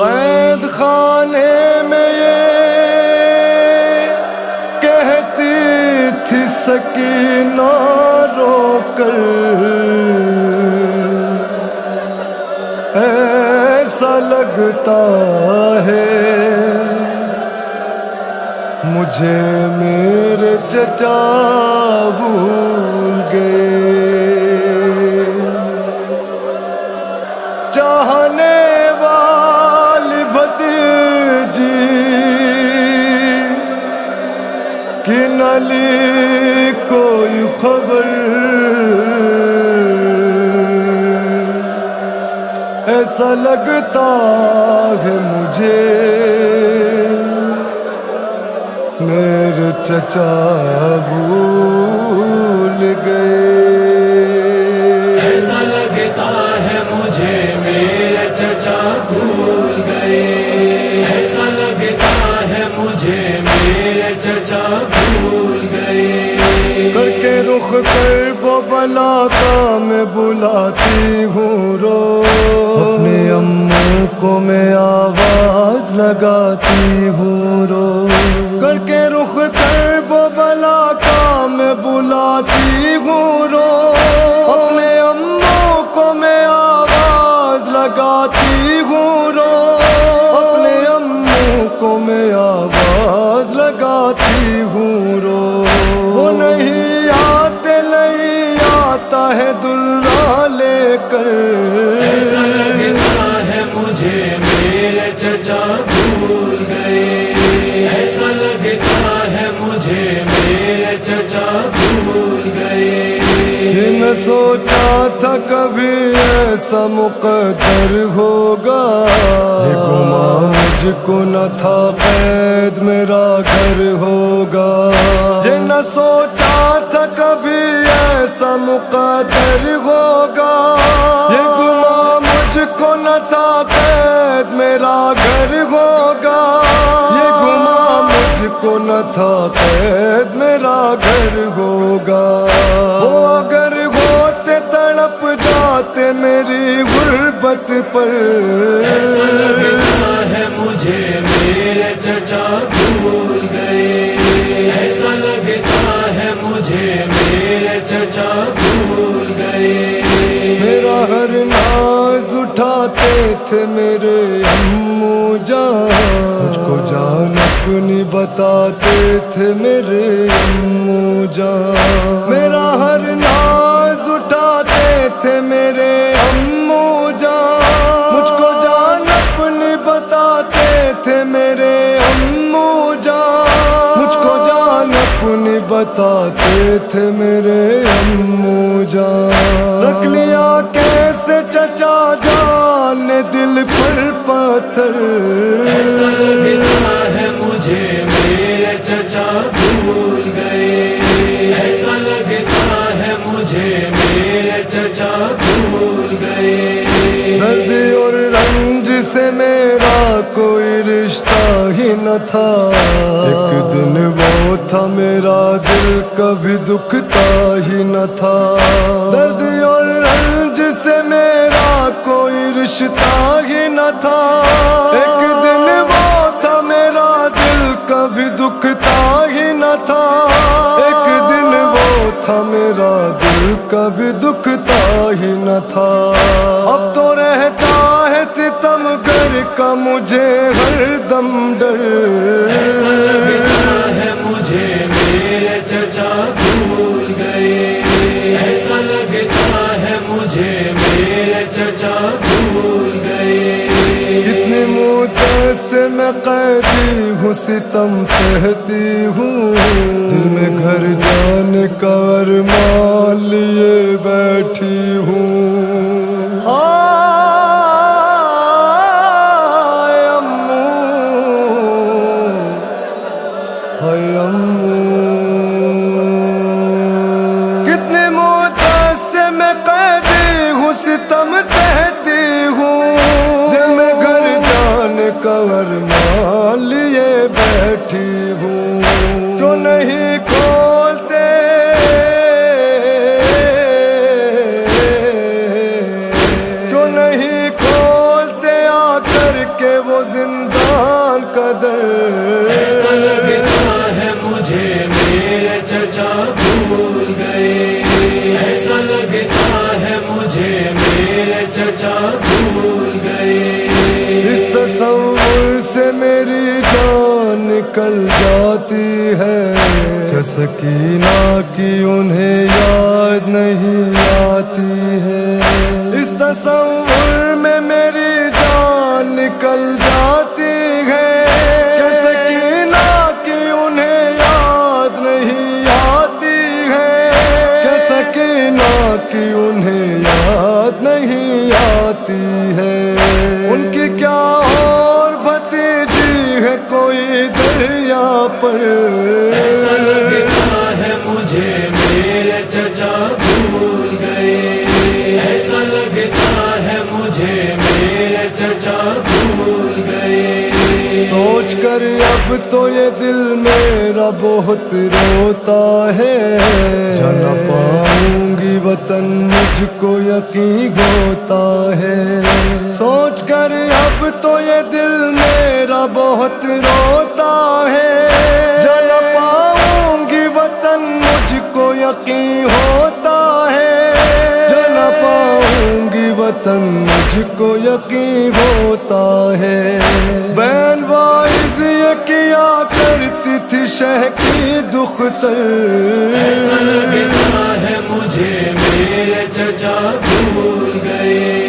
قید خانے میں یہ کہتی تھی سکینہ رو کر، ایسا لگتا ہے مجھے میرے چچا بھول گئے، چاہنے والی بھتیجی کی نہ لی کوئی خبر، ایسا لگتا ہے مجھے میرے چچا بھول گئے، ایسا لگتا ہے مجھے میرے چچا بھول گئے، ایسا لگتا ہے مجھے میرے چچا بھول گئے، کر کے رخ پر وہ بلا کا میں بلاتی ہوں رو، اپنے اموں کو میں آواز لگاتی ہوں رو، کر کے رخ پر وہ بلا کا میں بلاتی ہوں رو، اپنے اموں کو میں آواز لگاتی ہوں رو، اپنے اموں کو میں آواز لگاتی ہوں رو، وہ نہیں آتے نہیں آتا ہے درا لے کر، ایسا لگتا ہے مجھے میرے چچا بھول گئے، ایسا لگتا ہے مجھے میرے چچا بھول گئے، یہ نہ سوچا تھا کبھی ایسا مقدر ہوگا، یہ گمان مجھ کو نہ تھا قید میرا گھر ہوگا، یہ نہ سوچا تھا کبھی ایسا مقدر ہوگا، یہ گمان مجھ کو نہ تھا قید میرا گھر ہوگا، یہ گمان مجھ کو نہ تھا قید میرا گھر ہوگا، وہ اگر ہوتے تڑپ جاتے میری غربت پر، ایسا لگتا ہے مجھے میرے چچا بھول گئے، ایسا لگتا ہے مجھے میرے چچا بھول گئے، میرا ہر ناز اٹھاتے تھے میرے امو جان، مجھ کو جان اپنی بتاتے تھے میرے امو جان، میرا ہر ناز اٹھاتے تھے میرے امو جان، مجھ کو جان اپنی بتاتے تھے میرے امو جان، مجھ کو جان اپنی بتاتے تھے میرے امو جان، رکھ لیا کیسے چچا جان نے دل پر پتھر، ایسا لگتا ہے مجھے میرے چچا بھول گئے، ایسا لگتا ہے مجھے میرے چچا بھول گئے، درد اور رنج سے میرا کوئی رشتہ ہی نہ تھا، ایک دن وہ تھا میرا دل کبھی دکھتا ہی نہ تھا، درد اور رنج سے میرا کوئی رشتہ ہی نہ تھا، ایک دن وہ تھا میرا دل کبھی دکھتا ہی نہ تھا، ایک دن وہ تھا میرا دل کبھی دکھتا ہی نہ تھا، اب تو رہتا ہے ستم گر کا مجھے ہر دم ڈر، ایسا لگتا ہے مجھے میرے چچا بھول گئے، ایسا لگتا ہے مجھے میرے چچا بھول گئے، کتنی مدت سے میں قیدی ہوں ستم سہتی ہوں، دل میں گھر جانے کا ارمان لیے بیٹھی ہوں، ہائے امو، ہائے امو، کتنی مدت سے میں قیدی ہوں ستم سہتی ہوں، دل میں گھر جانے کا ارمان لیے بیٹھی ہوں، کیوں نہیں کھولتے کیوں نہیں کھولتے کہ وہ زندان کا در، ایسا لگتا ہے مجھے میرے چچا بھول گئے، ایسا لگتا ہے مجھے میرے چچا بھول گئے، اس تصور سے میری جان نکل جاتی ہے کہ سکینہ کی انہیں یاد نہیں آتی ہے، اس تصور میں میری جان نکل جاتی ہے کہ سکینہ کی انہیں یاد نہیں آتی ہے، کہ سکینہ کی انہیں یاد نہیں آتی ہے، ان کی کیا اور بھتیجی ہے کوئی دریا پر، ایسا لگتا ہے مجھے میرے چچا بھول گئے، ایسا لگتا ہے مجھے میرے چچا بھول گئے، سوچ کر اب تو یہ دل میرا بہت روتا ہے، جا نہ پاؤں گی وطن مجھ کو یقین ہوتا ہے، سوچ کر اب تو یہ دل میرا بہت روتا ہے، جا نہ پاؤں گی وطن مجھ کو یقین ہوتا ہے، جا نہ پاؤں گی وطن مجھ کو یقین ہوتا ہے، بین وائز یہ کیا کرتی تھی شہ کی دختر، ایسا لگتا ہے مجھے میرے چچا بھول گئے،